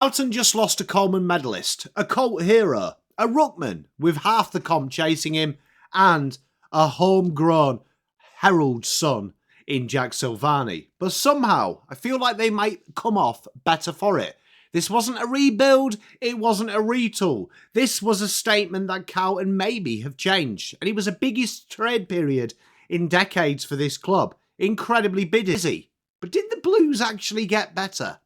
Carlton just lost a Coleman medalist, a cult hero, a ruckman with half the comp chasing him, and a homegrown herald son in Jack Silvagni. But somehow, I feel like they might come off better for it. This wasn't a rebuild, it wasn't a retool. This was a statement that Carlton maybe have changed. And it was the biggest trade period in decades for this club. Incredibly busy. But did the Blues actually get better?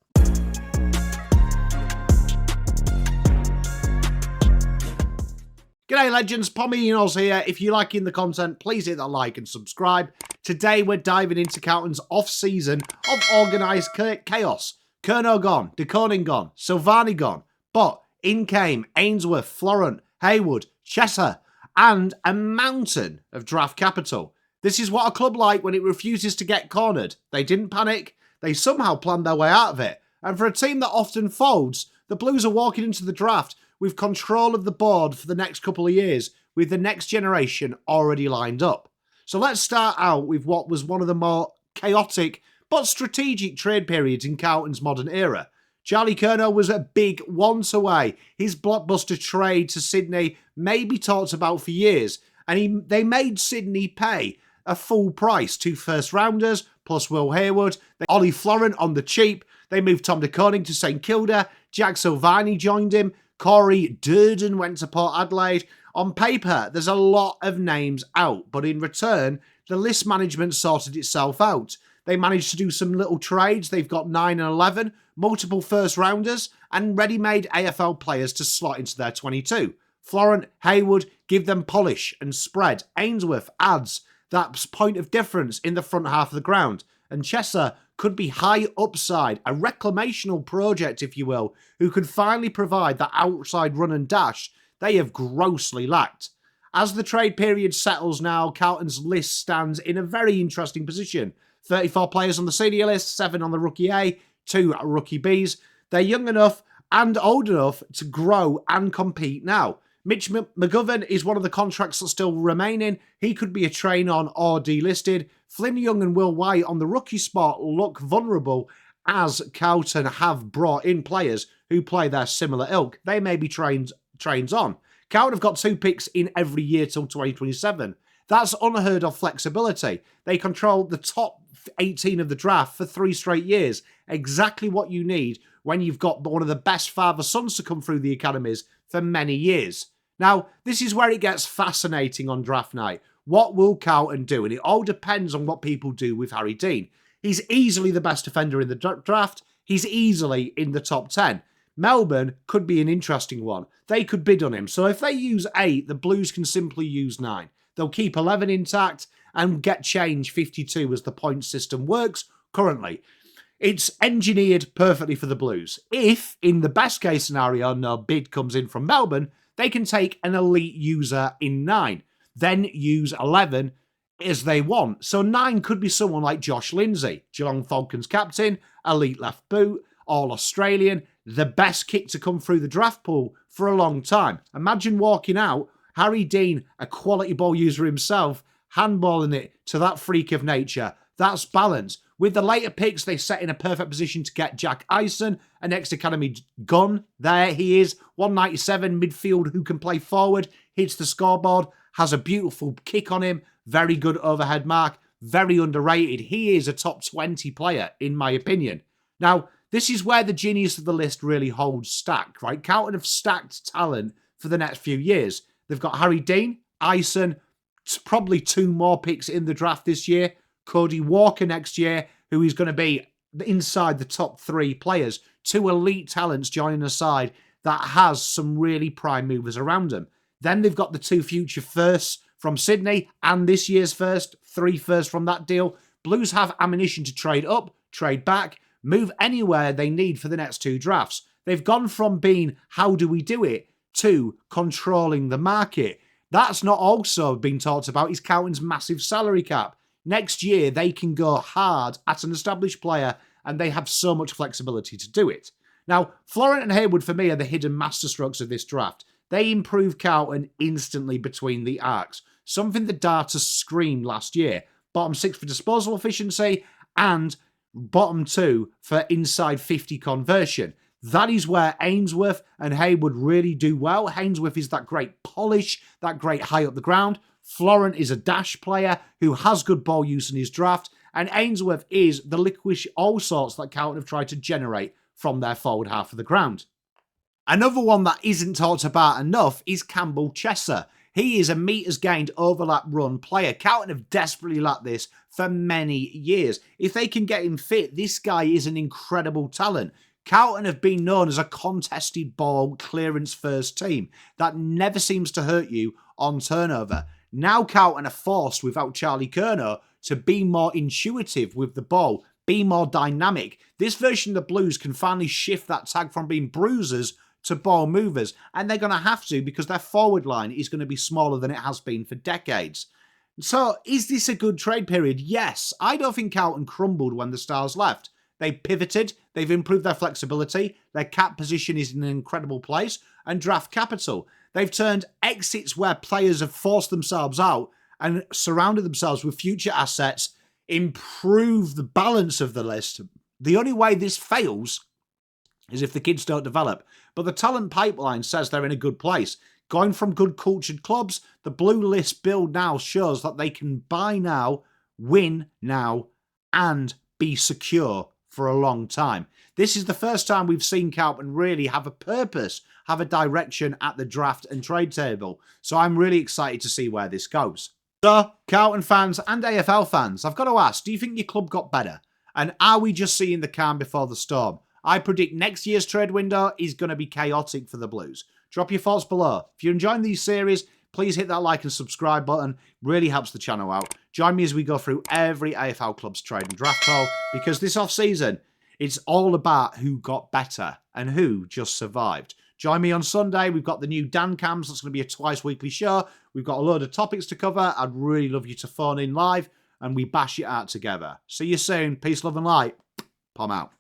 G'day legends, PommyinOz here. If you're liking the content, please hit that like and subscribe. Today we're diving into Carlton's off-season of organised chaos. Curnow gone, Koning gone, Silvagni gone, but in came Ainsworth, Florent, Hayward, Chesser, and a mountain of draft capital. This is what a club like when it refuses to get cornered. They didn't panic, they somehow planned their way out of it. And for a team that often folds, the Blues are walking into the draft with control of the board for the next couple of years, with the next generation already lined up. So let's start out with what was one of the more chaotic but strategic trade periods in Carlton's modern era. Charlie Curnow was a big once away. His blockbuster trade to Sydney may be talked about for years, and they made Sydney pay a full price, 2 first-rounders, plus Will Hayward, Ollie Florent on the cheap. They moved Tom de Koning to St Kilda, Jack Silvagni joined him, Corey Durden went to Port Adelaide. On paper, there's a lot of names out, but in return, the list management sorted itself out. They managed to do some little trades. They've got 9 and 11, multiple first-rounders, and ready-made AFL players to slot into their 22. Florent, Hayward, give them polish and spread. Ainsworth adds that point of difference in the front half of the ground. And Chesser could be high upside, a reclamational project, if you will, who could finally provide that outside run and dash they have grossly lacked. As the trade period settles now, Carlton's list stands in a very interesting position. 34 players on the senior list, 7 on the rookie A, 2 rookie Bs. They're young enough and old enough to grow and compete now. Mitch McGovern is one of the contracts that's still remaining. He could be a train-on or delisted. Flynn Young and Will White on the rookie spot look vulnerable, as Carlton have brought in players who play their similar ilk. They may be trains on. Carlton have got 2 picks in every year till 2027. That's unheard of flexibility. They control the top 18 of the draft for 3 straight years. Exactly what you need when you've got one of the best father-sons to come through the academies for many years. Now, this is where it gets fascinating on draft night. What will Carlton do? And it all depends on what people do with Harry Dean. He's easily the best defender in the draft. He's easily in the top 10. Melbourne could be an interesting one. They could bid on him. So if they use 8, the Blues can simply use 9. They'll keep 11 intact and get change 52 as the point system works currently. It's engineered perfectly for the Blues. If, in the best case scenario, no bid comes in from Melbourne, they can take an elite user in 9, then use 11 as they want. So 9 could be someone like Josh Lindsay, Geelong Falcons captain, elite left boot, all-Australian, the best kick to come through the draft pool for a long time. Imagine walking out, Harry Dean, a quality ball user himself, handballing it to that freak of nature. That's balance. With the later picks, they set in a perfect position to get Jack Ison, an ex-academy gun. There he is, 197 midfield who can play forward, hits the scoreboard, has a beautiful kick on him, very good overhead mark, very underrated. He is a top 20 player, in my opinion. Now, this is where the genius of the list really holds stack, right? Carlton have stacked talent for the next few years. They've got Harry Dean, Ison, probably 2 more picks in the draft this year, Cody Walker next year, who is going to be inside the top 3 players. 2 elite talents joining a side that has some really prime movers around them. Then they've got the 2 future firsts from Sydney and this year's first, 3 firsts from that deal. Blues have ammunition to trade up, trade back, move anywhere they need for the next 2 drafts. They've gone from being, how do we do it, to controlling the market. That's not also being talked about is Carlton's massive salary cap. Next year, they can go hard at an established player, and they have so much flexibility to do it. Now, Florent and Hayward, for me, are the hidden masterstrokes of this draft. They improve Carlton instantly between the arcs, something the data screamed last year. Bottom 6 for disposal efficiency and bottom 2 for inside 50 conversion. That is where Ainsworth and Hayward really do well. Ainsworth is that great polish, that great high up the ground. Florent is a dash player who has good ball use in his draft. And Ainsworth is the liquish all sorts that Carlton have tried to generate from their forward half of the ground. Another one that isn't talked about enough is Campbell Chesser. He is a metres gained overlap run player. Carlton have desperately lacked this for many years. If they can get him fit, this guy is an incredible talent. Carlton have been known as a contested ball clearance first team that never seems to hurt you on turnover. Now Carlton are forced, without Charlie Curnow, to be more intuitive with the ball, be more dynamic. This version of the Blues can finally shift that tag from being bruisers to ball movers, and they're going to have to because their forward line is going to be smaller than it has been for decades. So, is this a good trade period? Yes. I don't think Carlton crumbled when the Stars left. They pivoted, they've improved their flexibility, their cap position is in an incredible place, and draft capital. They've turned exits where players have forced themselves out and surrounded themselves with future assets, improve the balance of the list. The only way this fails is if the kids don't develop. But the talent pipeline says they're in a good place. Going from good cultured clubs, the blue list build now shows that they can buy now, win now, and be secure for a long time. This is the first time we've seen Carlton really have a purpose, have a direction at the draft and trade table. So I'm really excited to see where this goes. So, Carlton fans and AFL fans, I've got to ask, do you think your club got better? And are we just seeing the calm before the storm? I predict next year's trade window is going to be chaotic for the Blues. Drop your thoughts below. If you're enjoying these series, please hit that like and subscribe button. Really helps the channel out. Join me as we go through every AFL club's trade and draft haul, because this off-season, it's all about who got better and who just survived. Join me on Sunday. We've got the new Dan Cams. That's going to be a twice-weekly show. We've got a load of topics to cover. I'd really love you to phone in live, and we bash it out together. See you soon. Peace, love, and light. Pom out.